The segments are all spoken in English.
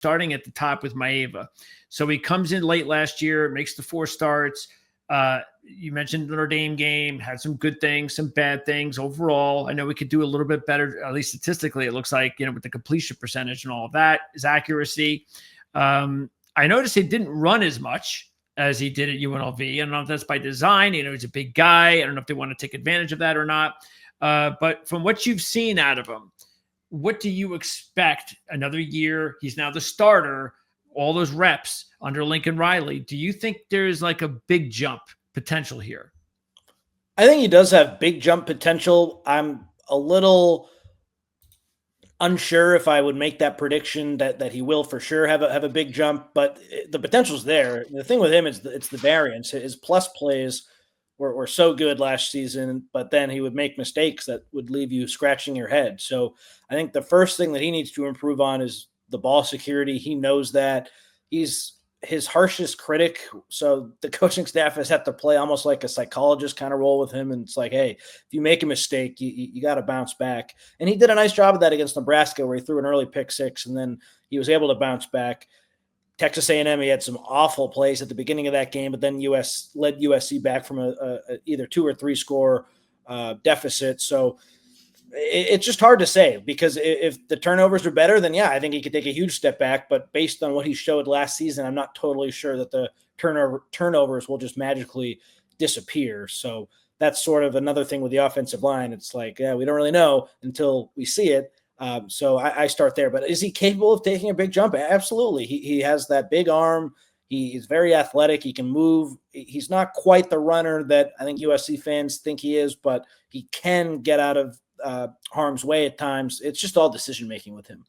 starting at the top with Maeva. So he comes in late last year, makes the 4 starts. You mentioned the Notre Dame game, had some good things, some bad things overall. I know we could do a little bit better, at least statistically. It looks like, with the completion percentage and all of that, his accuracy. I noticed he didn't run as much as he did at UNLV. I don't know if that's by design. He's a big guy. I don't know if they want to take advantage of that or not. But from what you've seen out of him, what do you expect? Another year, he's now the starter, all those reps under Lincoln Riley. Do you think there's like a big jump potential here? I think he does have big jump potential. I'm a little unsure if I would make that prediction that he will for sure have a big jump, but the potential's there. The thing with him is it's the variance. His plus plays were so good last season, but then he would make mistakes that would leave you scratching your head. So I think the first thing that he needs to improve on is the ball security. He knows that. He's his harshest critic. So the coaching staff has had to play almost like a psychologist kind of role with him. And it's like, hey, if you make a mistake, you got to bounce back. And he did a nice job of that against Nebraska, where he threw an early pick 6 and then he was able to bounce back. Texas A&M, he had some awful plays at the beginning of that game, but then led USC back from a either 2 or 3 score deficit. So it's just hard to say, because if the turnovers are better, then yeah, I think he could take a huge step back. But based on what he showed last season, I'm not totally sure that the turnovers will just magically disappear. So that's sort of another thing with the offensive line. It's like, yeah, we don't really know until we see it. So I start there. But is he capable of taking a big jump? Absolutely. He has that big arm. He is very athletic. He can move. He's not quite the runner that I think USC fans think he is, but he can get out of harm's way at times. It's just all decision-making with him.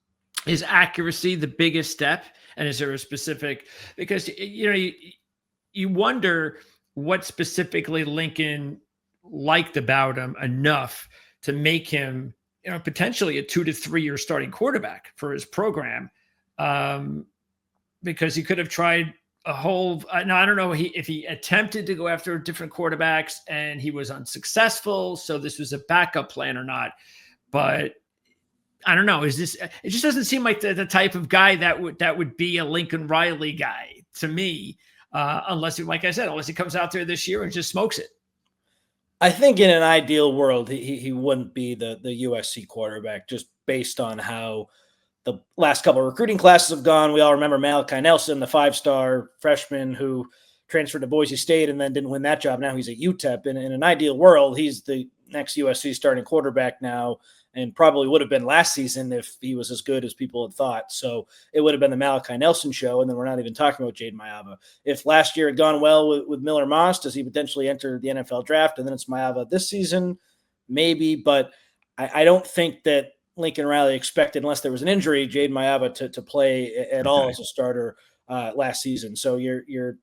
Is accuracy the biggest step? And is there a specific, because, you wonder what specifically Lincoln liked about him enough to make him, potentially a 2 to 3 year starting quarterback for his program. Because he could have tried a whole, now I don't know if he attempted to go after different quarterbacks and he was unsuccessful, so this was a backup plan or not. But I don't know. It just doesn't seem like the type of guy that would be a Lincoln Riley guy to me, unless he comes out there this year and just smokes it. I think in an ideal world, he wouldn't be the USC quarterback, just based on how the last couple of recruiting classes have gone. We all remember Malachi Nelson, the 5-star freshman who transferred to Boise State and then didn't win that job. Now he's at UTEP. In an ideal world, he's the next USC starting quarterback now, and probably would have been last season if he was as good as people had thought. So it would have been the Malachi Nelson show, and then we're not even talking about Jade Maeva. If last year had gone well with Miller Moss, does he potentially enter the NFL draft, and then it's Maeva this season? Maybe, but I don't think that Lincoln Riley expected, unless there was an injury, Jade Maeva to play at all as a starter last season. So your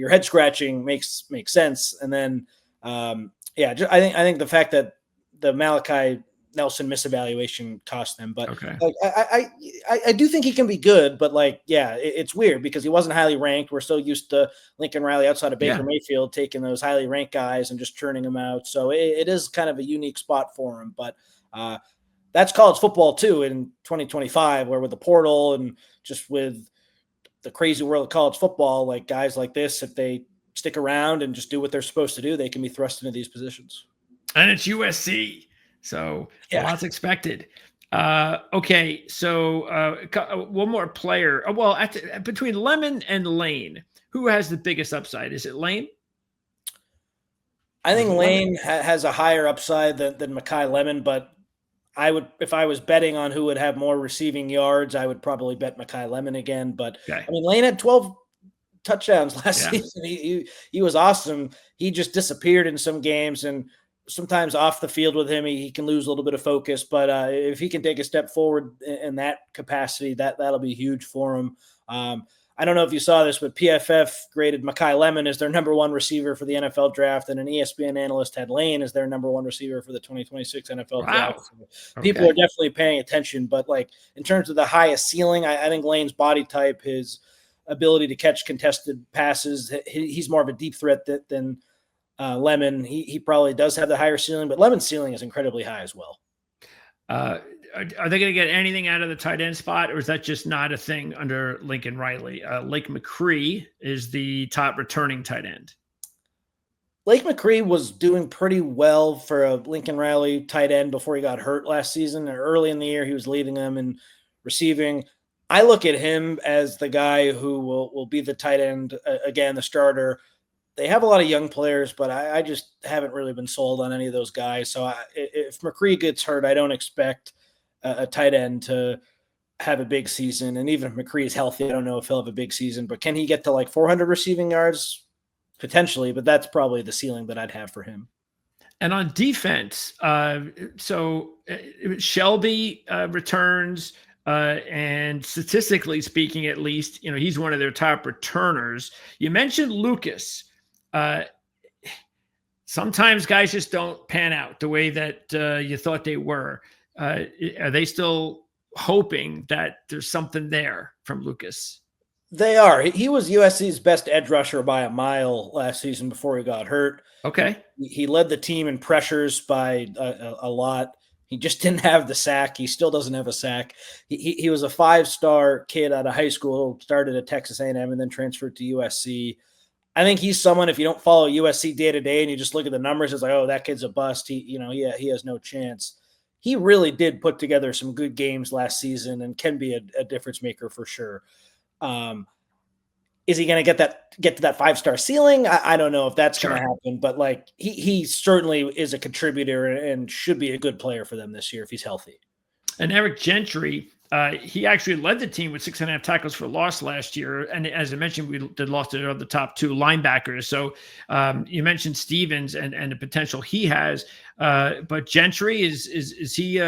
head scratching makes sense. And then I think the fact that the Malachi Nelson misevaluation cost them, but I do think he can be good, but it's weird because he wasn't highly ranked. We're so used to Lincoln Riley outside of Baker Mayfield taking those highly ranked guys and just churning them out. So it is kind of a unique spot for him, but that's college football too in 2025, where with the portal and just with the crazy world of college football, like guys like this, if they stick around and just do what they're supposed to do, they can be thrust into these positions. And it's USC. So a lot's expected. Okay, so one more player. Between Lemon and Lane, who has the biggest upside? Is it Lane? I think Lane has a higher upside than Mekhi Lemon, but if I was betting on who would have more receiving yards, I would probably bet Mekhi Lemon again. But I mean, Lane had 12 touchdowns last season. He was awesome. He just disappeared in some games, and sometimes off the field with him, he can lose a little bit of focus, but if he can take a step forward in that capacity, that'll be huge for him. I don't know if you saw this, but PFF graded Mekhi Lemon as their number 1 receiver for the NFL draft, and an ESPN analyst had Lane as their number 1 receiver for the 2026 NFL draft. So people are definitely paying attention, but in terms of the highest ceiling, I think Lane's body type, his ability to catch contested passes, he's more of a deep threat than Lemon. He probably does have the higher ceiling, but Lemon's ceiling is incredibly high as well. are they going to get anything out of the tight end spot, or is that just not a thing under Lincoln Riley? Lake McCree is the top returning tight end. Lake McCree was doing pretty well for a Lincoln Riley tight end before he got hurt last season. And early in the year, he was leading them in receiving. I look at him as the guy who will be the tight end, again, the starter. They have a lot of young players, but I just haven't really been sold on any of those guys. So if McCree gets hurt, I don't expect a tight end to have a big season. And even if McCree is healthy, I don't know if he'll have a big season. But can he get to like 400 receiving yards? Potentially, but that's probably the ceiling that I'd have for him. And on defense, Shelby returns, and statistically speaking, at least, he's one of their top returners. You mentioned Lucas. Sometimes guys just don't pan out the way that you thought they were. Are they still hoping that there's something there from Lucas? They are. He was USC's best edge rusher by a mile last season before he got hurt. Okay. He led the team in pressures by a lot. He just didn't have the sack. He still doesn't have a sack. He was a 5-star kid out of high school, started at Texas A&M and then transferred to USC. I think he's someone, if you don't follow USC day to day and you just look at the numbers, it's like, oh, that kid's a bust. He has no chance. He really did put together some good games last season and can be a difference maker for sure. Is he going to get to that 5-star ceiling? I don't know if that's going to happen, but like he certainly is a contributor and should be a good player for them this year if he's healthy. And Eric Gentry, he actually led the team with 6.5 tackles for loss last year. And as I mentioned, we did lost to the top 2 linebackers. So you mentioned Stevens and the potential he has, but Gentry is he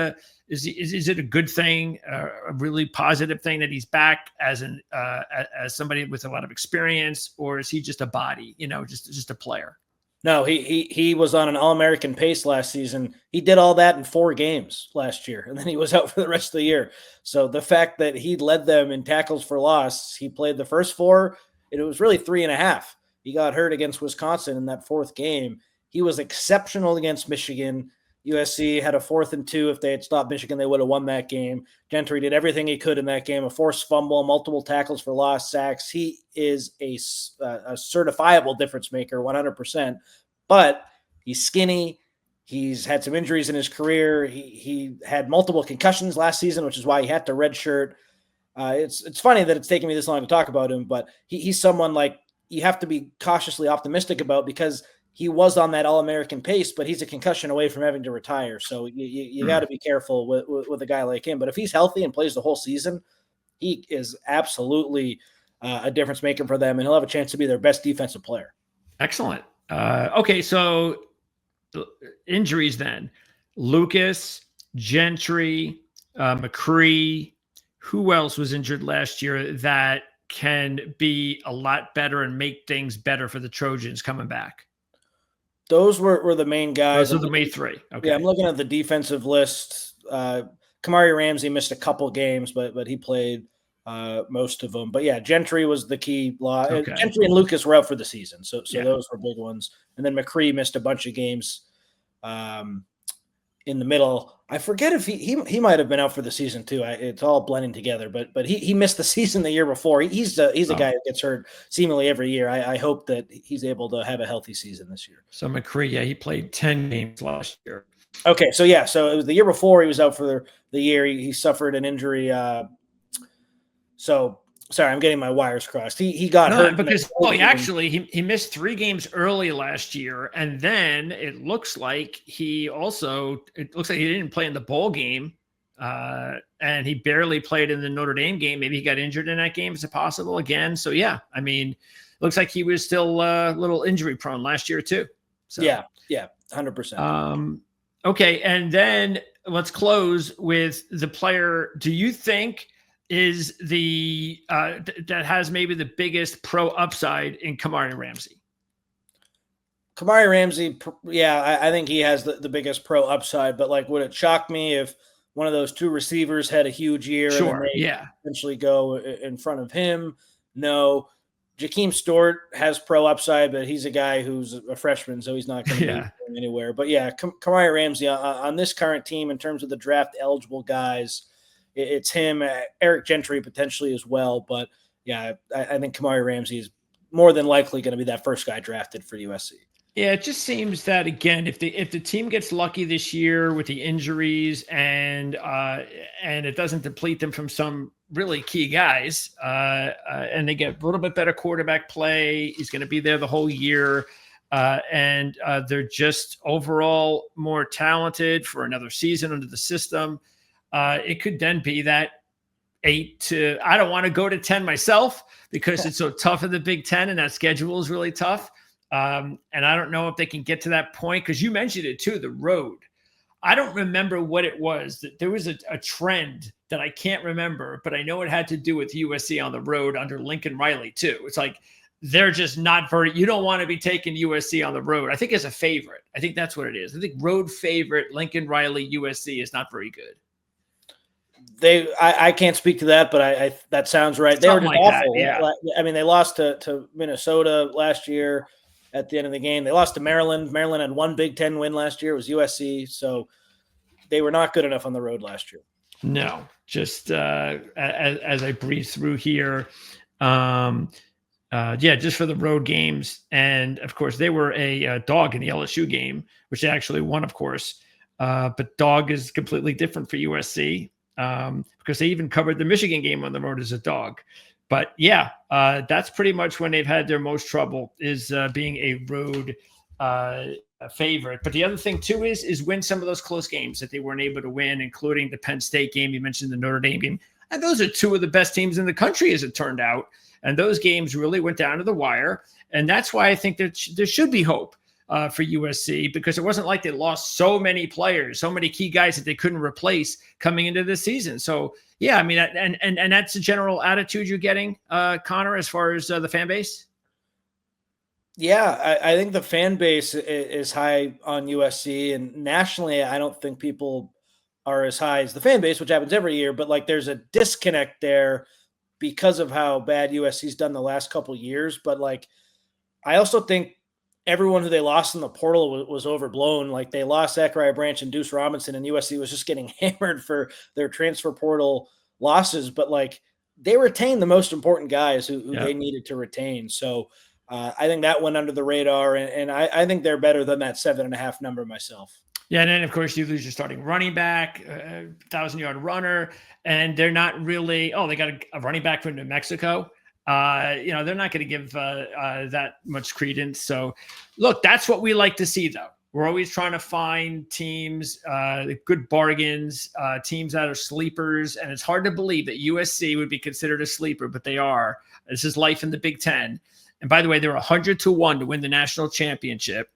Is it a good thing, a really positive thing that he's back as somebody with a lot of experience, or is he just a body, just a player? No, he was on an All-American pace last season. He did all that in 4 games last year, and then he was out for the rest of the year. So the fact that he led them in tackles for loss, he played the first 4, and it was really 3.5. He got hurt against Wisconsin in that 4th game. He was exceptional against Michigan. USC had a 4th and 2. If they had stopped Michigan, they would have won that game. Gentry did everything he could in that game, a forced fumble, multiple tackles for lost sacks. He is a certifiable difference maker, 100%. But he's skinny. He's had some injuries in his career. He had multiple concussions last season, which is why he had to redshirt. It's funny that it's taken me this long to talk about him, but he's someone like you have to be cautiously optimistic about because he was on that All-American pace, but he's a concussion away from having to retire. So you got to be careful with a guy like him. But if he's healthy and plays the whole season, he is absolutely a difference maker for them, and he'll have a chance to be their best defensive player. Excellent. Okay, so injuries then. Lucas, Gentry, McCree. Who else was injured last year that can be a lot better and make things better for the Trojans coming back? Those were the main guys. Those are the main 3. Okay. Yeah, I'm looking at the defensive list. Kamari Ramsey missed a couple games, but he played most of them. But yeah, Gentry was the key. Okay. Gentry and Lucas were out for the season, so those were big ones. And then McCree missed a bunch of games in the middle. I forget if he might have been out for the season too. It's all blending together. But he missed the season the year before. He's a guy that gets hurt seemingly every year. I hope that he's able to have a healthy season this year. So McCree, he played 10 games last year. Okay, so it was the year before he was out for the year. He suffered an injury. So sorry, I'm getting my wires crossed. He got hurt because he missed 3 games early last year, and then it looks like he didn't play in the bowl game, and he barely played in the Notre Dame game. Maybe he got injured in that game. Is it possible again? So yeah, I mean, looks like he was still a little injury prone last year too. So yeah, 100%. Okay, and then let's close with the player. Do you think is the that has maybe the biggest pro upside in Kamari Ramsey? Kamari Ramsey, I think he has the biggest pro upside, but like, would it shock me if one of those 2 receivers had a huge year and they eventually go in front of him? No. Jakeem Stewart has pro upside, but he's a guy who's a freshman, so he's not going to be going anywhere. But yeah, Kamari Ramsey on this current team in terms of the draft eligible guys, it's him, Eric Gentry potentially as well. But yeah, I think Kamari Ramsey is more than likely going to be that first guy drafted for USC. Yeah, it just seems that again, if the team gets lucky this year with the injuries and it doesn't deplete them from some really key guys, and they get a little bit better quarterback play, he's going to be there the whole year, and they're just overall more talented for another season under the system. It could then be that 8 to, I don't want to go to 10 myself because it's so tough in the Big Ten and that schedule is really tough. And I don't know if they can get to that point because you mentioned it too, the road. I don't remember what it was. There was a trend that I can't remember, but I know it had to do with USC on the road under Lincoln Riley too. It's like they're just not you don't want to be taking USC on the road. I think as a favorite. I think that's what it is. I think road favorite Lincoln Riley USC is not very good. I can't speak to that, but I that sounds right. They were just awful. Yeah. I mean, they lost to Minnesota last year. At the end of the game, they lost to Maryland. Maryland had one Big Ten win last year. It was USC. So they were not good enough on the road last year. No, just as I breeze through here, just for the road games. And, of course, they were a dog in the LSU game, which they actually won, of course. But dog is completely different for USC because they even covered the Michigan game on the road as a dog. But yeah, that's pretty much when they've had their most trouble is being a road favorite. But the other thing too is win some of those close games that they weren't able to win, including the Penn State game. You mentioned the Notre Dame game. And those are two of the best teams in the country, as it turned out. And those games really went down to the wire. And that's why I think that there should be hope for USC, because it wasn't like they lost so many players, so many key guys that they couldn't replace coming into this season. So yeah, I mean, and that's the general attitude you're getting, Connor, as far as the fan base. Yeah, I think the fan base is high on USC, and nationally, I don't think people are as high as the fan base, which happens every year. But like, there's a disconnect there because of how bad USC's done the last couple of years. But like, I also think everyone who they lost in the portal was overblown. Like, they lost Zachariah Branch and Deuce Robinson, and USC was just getting hammered for their transfer portal losses. But like, they retained the most important guys who they needed to retain. So I think that went under the radar, and I think they're better than that 7.5 number myself. Yeah, and then of course you lose your starting running back, 1,000-yard runner, and they're not really. Oh, they got a running back from New Mexico. They're not going to give that much credence. So, look, that's what we like to see, though. We're always trying to find teams, good bargains, teams that are sleepers, and it's hard to believe that USC would be considered a sleeper, but they are. This is life in the Big Ten. And by the way, they're 100-1 to win the national championship.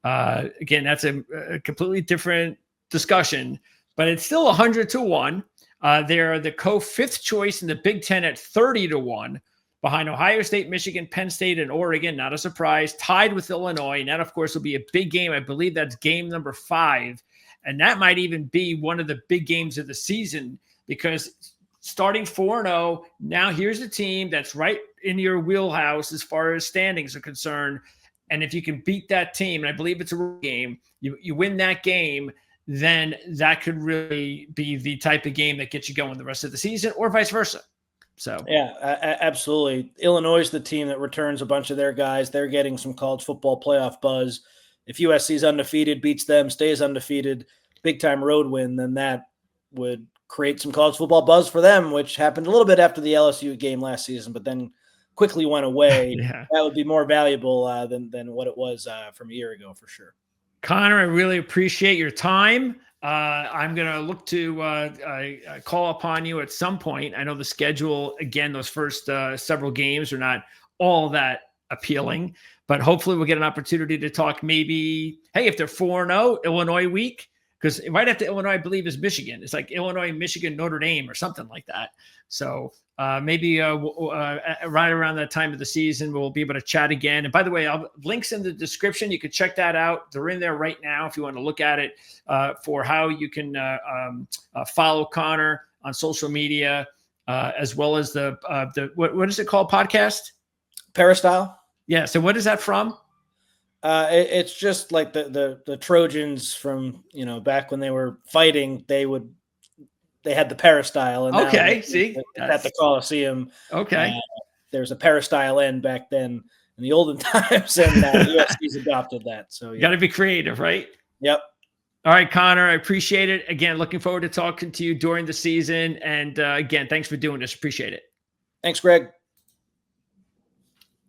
Again, that's a completely different discussion, but it's still 100-1. They're the co-fifth choice in the Big Ten at 30-1 behind Ohio State, Michigan, Penn State, and Oregon. Not a surprise. Tied with Illinois. And that, of course, will be a big game. I believe that's game number 5. And that might even be one of the big games of the season, because starting 4-0, now here's a team that's right in your wheelhouse as far as standings are concerned. And if you can beat that team, and I believe it's a road game, you win that game, then that could really be the type of game that gets you going the rest of the season, or vice versa. So yeah, absolutely. Illinois is the team that returns a bunch of their guys. They're getting some college football playoff buzz. If USC's undefeated, beats them, stays undefeated, big time road win, then that would create some college football buzz for them, which happened a little bit after the LSU game last season, but then quickly went away. Yeah. That would be more valuable than what it was from a year ago, for sure. Connor, I really appreciate your time. I'm going to look to call upon you at some point. I know the schedule, again, those first several games are not all that appealing, but hopefully we'll get an opportunity to talk maybe, hey, if they're 4-0, Illinois week, because right after Illinois, I believe, is Michigan. It's like Illinois, Michigan, Notre Dame or something like that. So maybe right around that time of the season, we'll be able to chat again. And by the way, links in the description. You can check that out. They're in there right now if you want to look at it for how you can follow Connor on social media, as well as the what is it called? Podcast? Peristyle. Yeah. So what is that from? It's just like the Trojans from, back when they were fighting, they had the peristyle, and now Okay. See, at the Coliseum. okay. There's a peristyle end back then in the olden times, and USC's adopted that. So You got to be creative, right? Yep. All right, Connor, I appreciate it. Again, looking forward to talking to you during the season. And again, thanks for doing this. Appreciate it. Thanks, Greg.